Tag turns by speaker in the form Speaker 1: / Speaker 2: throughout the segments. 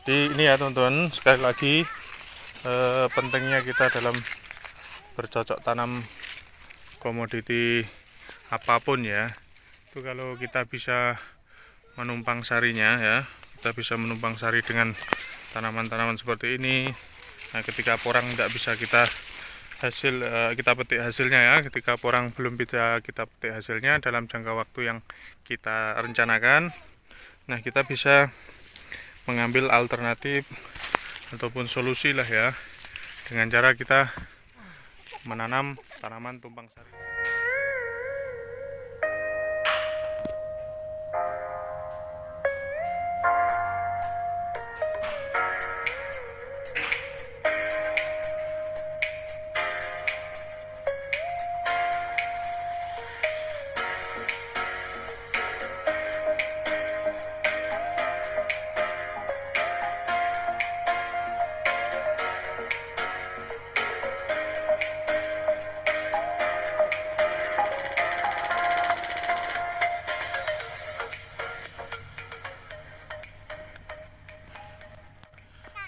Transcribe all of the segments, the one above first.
Speaker 1: Jadi ini ya teman-teman, sekali lagi pentingnya kita dalam bercocok tanam komoditi apapun ya. Itu kalau kita bisa menumpang sarinya ya, kita bisa menumpang sari dengan tanaman-tanaman seperti ini. Nah, ketika porang tidak bisa kita petik hasilnya ya, ketika porang belum bisa kita petik hasilnya dalam jangka waktu yang kita rencanakan, nah kita bisa mengambil alternatif ataupun solusi lah ya, dengan cara kita menanam tanaman tumpang sari.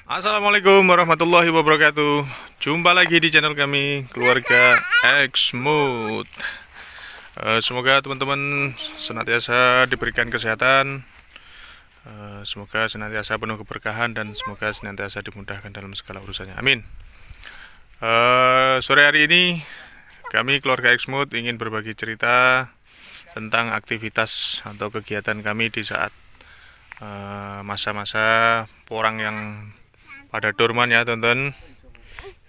Speaker 1: Assalamualaikum warahmatullahi wabarakatuh. Jumpa lagi di channel kami, Keluarga Xmood. Semoga teman-teman senantiasa diberikan kesehatan, semoga senantiasa penuh keberkahan, dan semoga senantiasa dimudahkan dalam segala urusannya. Amin. Sore hari ini kami, Keluarga Xmood, ingin berbagi cerita tentang aktivitas atau kegiatan kami di saat masa-masa porang yang pada dorman ya teman-teman.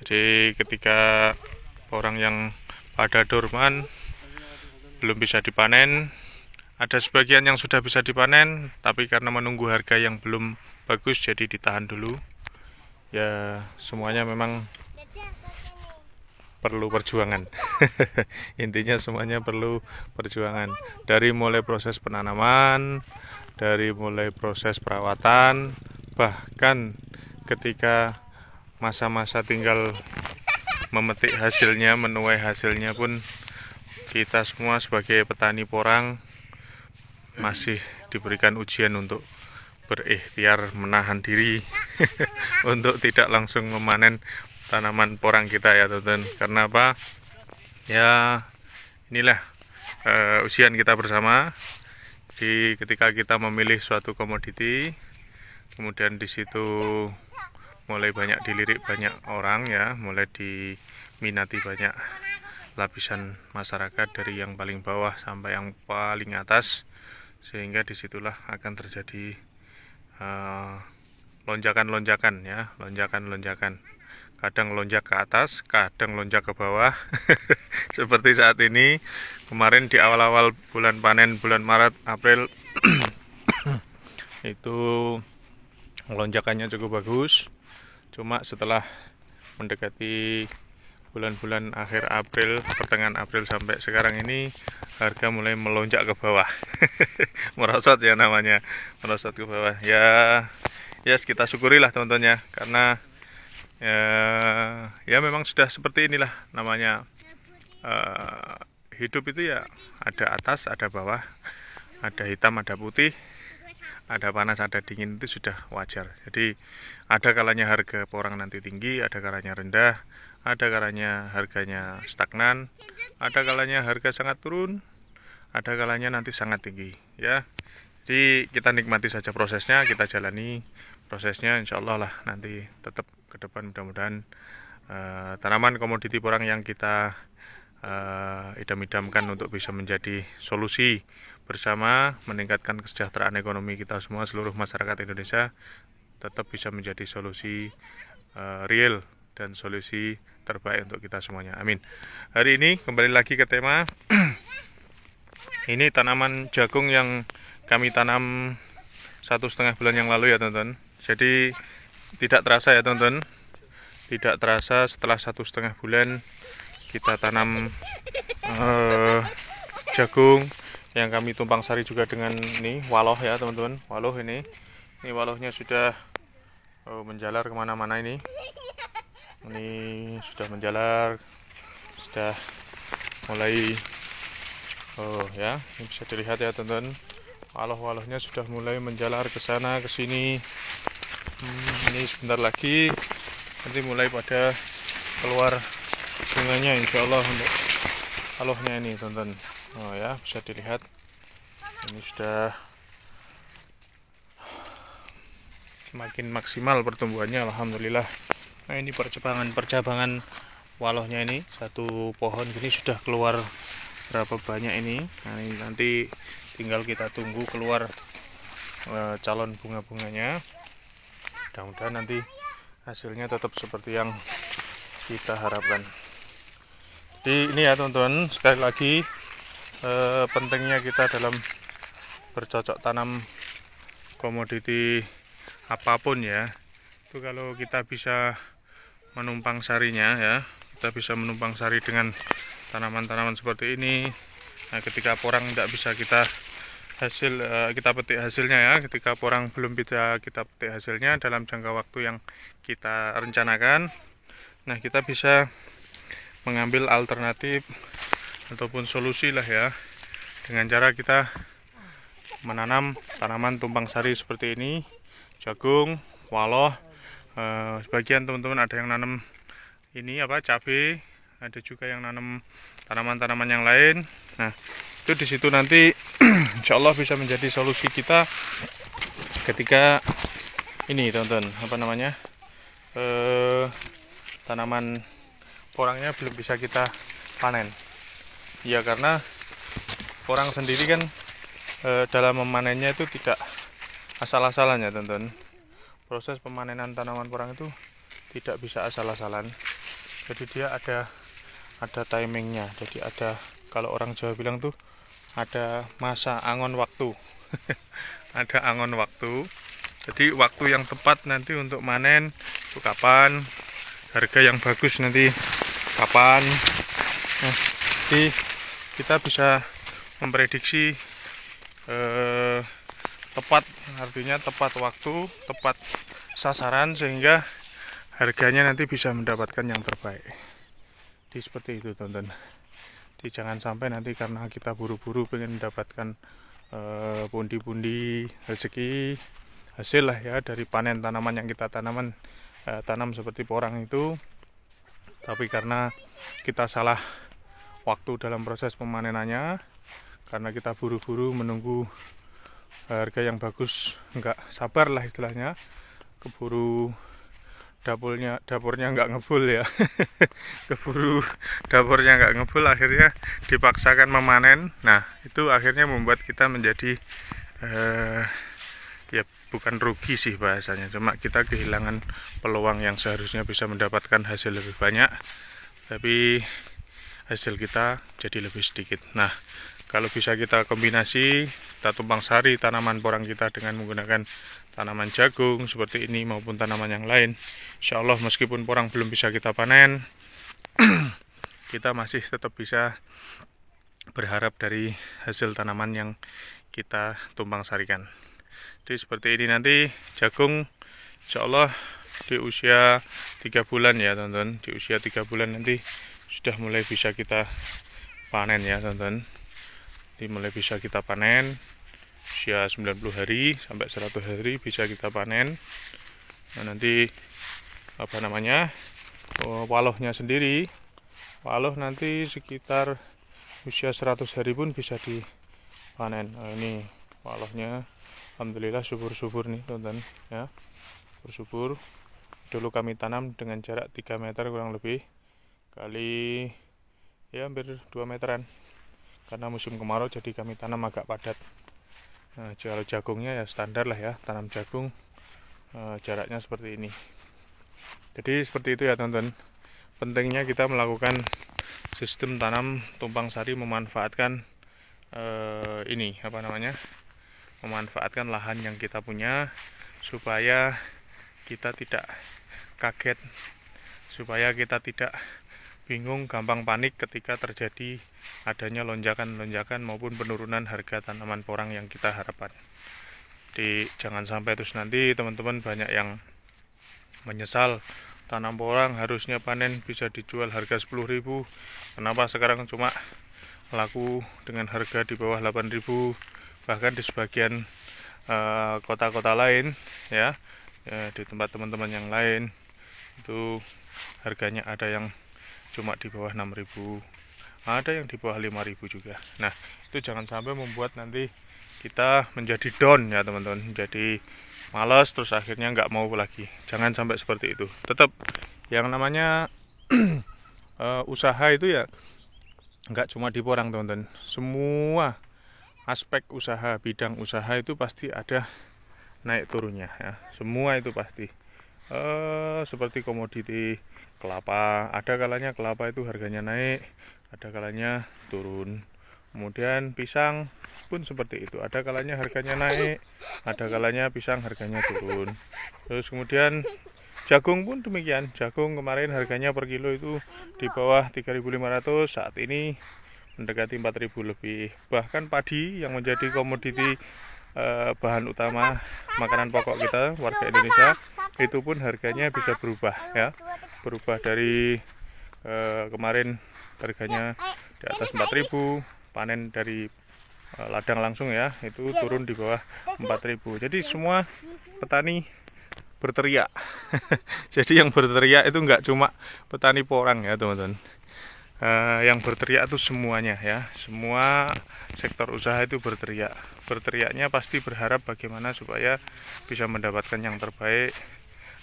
Speaker 1: Jadi ketika porang yang pada dorman belum bisa dipanen, ada sebagian yang sudah bisa dipanen, tapi karena menunggu harga yang belum bagus jadi ditahan dulu ya. Semuanya memang perlu perjuangan. Intinya semuanya perlu perjuangan, dari mulai proses penanaman, dari mulai proses perawatan, bahkan ketika masa-masa tinggal memetik hasilnya, menuai hasilnya pun kita semua sebagai petani porang masih diberikan ujian untuk berikhtiar menahan diri untuk tidak langsung memanen tanaman porang kita ya teman-teman. Karena apa? Ya inilah ujian kita bersama. Di ketika kita memilih suatu komoditi, kemudian di situ mulai banyak dilirik banyak orang ya, mulai diminati banyak lapisan masyarakat dari yang paling bawah sampai yang paling atas, sehingga disitulah akan terjadi lonjakan-lonjakan ya, lonjakan-lonjakan. Kadang lonjak ke atas, kadang lonjak ke bawah. Seperti saat ini, kemarin di awal-awal bulan panen, bulan Maret, April itu lonjakannya cukup bagus. Cuma setelah mendekati bulan-bulan akhir April, pertengahan April sampai sekarang ini, harga mulai melonjak ke bawah. Merosot ya namanya, merosot ke bawah. Ya kita syukurilah teman-teman ya, karena ya memang sudah seperti inilah namanya. Hidup itu ya ada atas, ada bawah, ada hitam, ada putih, ada panas, ada dingin, itu sudah wajar. Jadi ada kalanya harga porang nanti tinggi, ada kalanya rendah, ada kalanya harganya stagnan, ada kalanya harga sangat turun, ada kalanya nanti sangat tinggi ya. Jadi kita nikmati saja prosesnya, kita jalani prosesnya, insya Allah lah nanti tetap ke depan mudah-mudahan tanaman komoditi porang yang kita idam-idamkan untuk bisa menjadi solusi bersama meningkatkan kesejahteraan ekonomi kita semua, seluruh masyarakat Indonesia, tetap bisa menjadi solusi real dan solusi terbaik untuk kita semuanya. Amin. Hari ini kembali lagi ke tema ini tanaman jagung yang kami tanam 1,5 bulan yang lalu ya teman-teman. Jadi tidak terasa ya teman-teman, tidak terasa setelah 1,5 bulan kita tanam jagung yang kami tumpang sari juga dengan ini waloh ya teman-teman. Waloh ini walohnya sudah menjalar kemana-mana ini sudah menjalar, sudah mulai ya, ini bisa dilihat ya teman-teman, waloh-walohnya sudah mulai menjalar ke sana ke sini. Ini sebentar lagi nanti mulai pada keluar bunganya, insya Allah untuk alohnya ini teman-teman. Oh ya, bisa dilihat ini sudah semakin maksimal pertumbuhannya, alhamdulillah. Nah, ini percabangan walohnya ini, satu pohon gini sudah keluar berapa banyak ini. Nah, ini nanti tinggal kita tunggu keluar calon bunga-bunganya. Mudah-mudahan nanti hasilnya tetap seperti yang kita harapkan. Jadi ini ya teman-teman, sekali lagi pentingnya kita dalam bercocok tanam komoditi apapun ya, itu kalau kita bisa menumpang sarinya ya, kita bisa menumpang sari dengan tanaman-tanaman seperti ini. Nah, ketika porang tidak bisa kita petik hasilnya ya, ketika porang belum bisa kita petik hasilnya dalam jangka waktu yang kita rencanakan, nah kita bisa mengambil alternatif ataupun solusi lah ya, dengan cara kita menanam tanaman tumpang sari seperti ini, jagung, waloh, sebagian teman-teman ada yang nanam ini cabai, ada juga yang nanam tanaman-tanaman yang lain. Nah, itu di situ nanti insya Allah bisa menjadi solusi kita ketika ini teman-teman, tanaman porangnya belum bisa kita panen. Ya karena porang sendiri kan dalam memanennya itu tidak asal-asalan ya teman-teman. Proses pemanenan tanaman porang itu tidak bisa asal-asalan. Jadi dia ada timingnya. Jadi ada, kalau orang Jawa bilang tuh ada masa angon waktu. Ada angon waktu. Jadi waktu yang tepat nanti untuk manen itu kapan, harga yang bagus nanti kapan. Nah, jadi kita bisa memprediksi tepat, artinya tepat waktu, tepat sasaran, sehingga harganya nanti bisa mendapatkan yang terbaik. Jadi seperti itu teman-teman. Jadi jangan sampai nanti karena kita buru-buru pengen mendapatkan pundi-pundi rezeki hasil lah ya dari panen tanaman yang kita tanam seperti porang itu, tapi karena kita salah waktu dalam proses pemanenannya, karena kita buru-buru menunggu harga yang bagus, enggak sabar lah istilahnya, keburu dapurnya nggak ngebul ya. Keburu dapurnya nggak ngebul, akhirnya dipaksakan memanen. Nah, itu akhirnya membuat kita menjadi ya bukan rugi sih bahasanya, cuma kita kehilangan peluang yang seharusnya bisa mendapatkan hasil lebih banyak, tapi hasil kita jadi lebih sedikit. Nah, kalau bisa kita kombinasi, kita tumpang sari tanaman porang kita dengan menggunakan tanaman jagung seperti ini maupun tanaman yang lain, insya Allah meskipun porang belum bisa kita panen, kita masih tetap bisa berharap dari hasil tanaman yang kita tumpang sarikan. Jadi seperti ini nanti jagung insya Allah di usia 3 bulan ya teman-teman, di usia 3 bulan nanti sudah mulai bisa kita panen ya teman-teman. Jadi mulai bisa kita panen usia 90 hari sampai 100 hari bisa kita panen. Nah, nanti walohnya sendiri, waloh nanti sekitar usia 100 hari pun bisa dipanen. Nah, ini walohnya alhamdulillah subur-subur nih teman-teman ya, subur. Dulu kami tanam dengan jarak 3 meter kurang lebih kali ya hampir 2 meteran, karena musim kemarau jadi kami tanam agak padat. Nah, kalau jagungnya ya standar lah ya, tanam jagung jaraknya seperti ini. Jadi seperti itu ya teman-teman, pentingnya kita melakukan sistem tanam tumpang sari, memanfaatkan memanfaatkan lahan yang kita punya supaya kita tidak kaget, supaya kita tidak bingung, gampang panik ketika terjadi adanya lonjakan-lonjakan maupun penurunan harga tanaman porang yang kita harapkan. Jadi jangan sampai terus nanti teman-teman banyak yang menyesal, tanam porang harusnya panen bisa dijual harga 10.000, kenapa sekarang cuma laku dengan harga di bawah 8.000. Bahkan di sebagian kota-kota lain ya, ya di tempat teman-teman yang lain itu harganya ada yang cuma di bawah 6.000, ada yang di bawah 5.000 juga. Nah, itu jangan sampai membuat nanti kita menjadi down ya teman-teman, jadi malas terus akhirnya nggak mau lagi. Jangan sampai seperti itu. Tetap yang namanya usaha itu ya nggak cuma di porang teman-teman, semua aspek usaha, bidang usaha itu pasti ada naik turunnya ya, semua itu pasti. Seperti komoditi kelapa, ada kalanya kelapa itu harganya naik, ada kalanya turun. Kemudian pisang pun seperti itu, ada kalanya harganya naik, ada kalanya pisang harganya turun. Terus kemudian jagung pun demikian, jagung kemarin harganya per kilo itu di bawah 3.500, saat ini mendekati 4.000 lebih. Bahkan padi yang menjadi komoditi bahan utama makanan pokok kita warga Indonesia itu pun harganya bisa berubah ya, berubah dari kemarin harganya di atas 4.000, panen dari ladang langsung ya itu turun di bawah 4.000. Jadi semua petani berteriak. Jadi yang berteriak itu nggak cuma petani porang ya teman-teman, yang berteriak itu semuanya ya, semua sektor usaha itu berteriak. Berteriaknya pasti berharap bagaimana supaya bisa mendapatkan yang terbaik,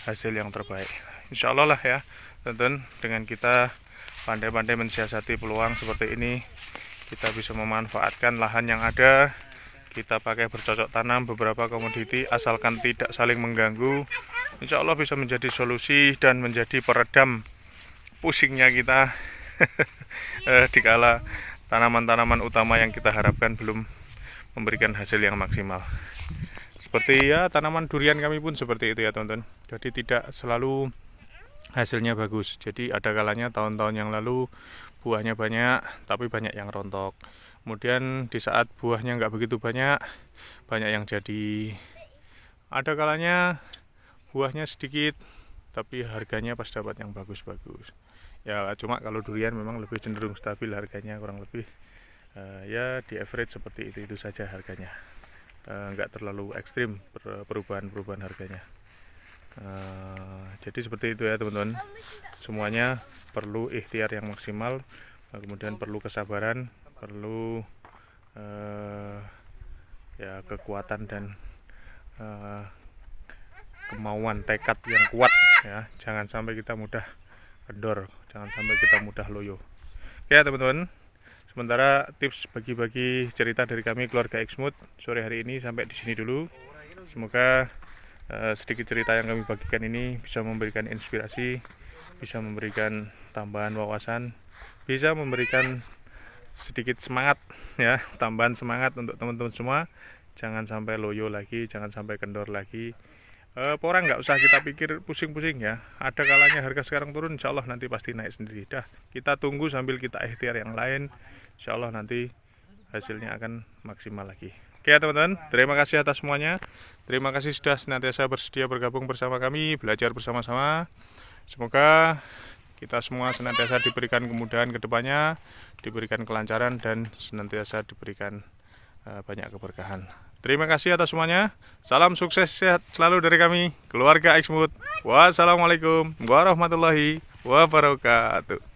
Speaker 1: hasil yang terbaik. Insya Allah lah ya teman-teman, dengan kita pandai-pandai mensiasati peluang seperti ini, kita bisa memanfaatkan lahan yang ada, kita pakai bercocok tanam beberapa komoditi asalkan tidak saling mengganggu. Insya Allah bisa menjadi solusi dan menjadi peredam pusingnya kita dikala tanaman-tanaman utama yang kita harapkan belum memberikan hasil yang maksimal. Seperti ya tanaman durian kami pun seperti itu ya teman-teman. Jadi tidak selalu hasilnya bagus. Jadi ada kalanya tahun-tahun yang lalu buahnya banyak tapi banyak yang rontok. Kemudian di saat buahnya nggak begitu banyak, banyak yang jadi. Ada kalanya buahnya sedikit tapi harganya pas dapat yang bagus-bagus. Ya cuma kalau durian memang lebih cenderung stabil harganya, kurang lebih ya di average seperti itu saja harganya, nggak terlalu ekstrim perubahan harganya. Jadi seperti itu ya teman-teman, semuanya perlu ikhtiar yang maksimal, kemudian perlu kesabaran, perlu ya kekuatan dan kemauan tekad yang kuat ya. Jangan sampai kita mudah kendor, jangan sampai kita mudah loyo. Oke ya teman-teman, sementara tips bagi-bagi cerita dari kami keluarga Exmood sore hari ini sampai di sini dulu. Semoga sedikit cerita yang kami bagikan ini bisa memberikan inspirasi, bisa memberikan tambahan wawasan, bisa memberikan sedikit semangat ya, tambahan semangat untuk teman-teman semua. Jangan sampai loyo lagi, jangan sampai kendor lagi. Porang nggak usah kita pikir pusing-pusing ya. Ada kalanya harga sekarang turun, insya Allah nanti pasti naik sendiri. Dah, kita tunggu sambil kita ikhtiar yang lain. Insya Allah nanti hasilnya akan maksimal lagi. Oke ya teman-teman, terima kasih atas semuanya. Terima kasih sudah senantiasa bersedia bergabung bersama kami, belajar bersama-sama. Semoga kita semua senantiasa diberikan kemudahan ke depannya, diberikan kelancaran dan senantiasa diberikan banyak keberkahan. Terima kasih atas semuanya. Salam sukses sehat selalu dari kami, keluarga Exmood. Wassalamualaikum warahmatullahi wabarakatuh.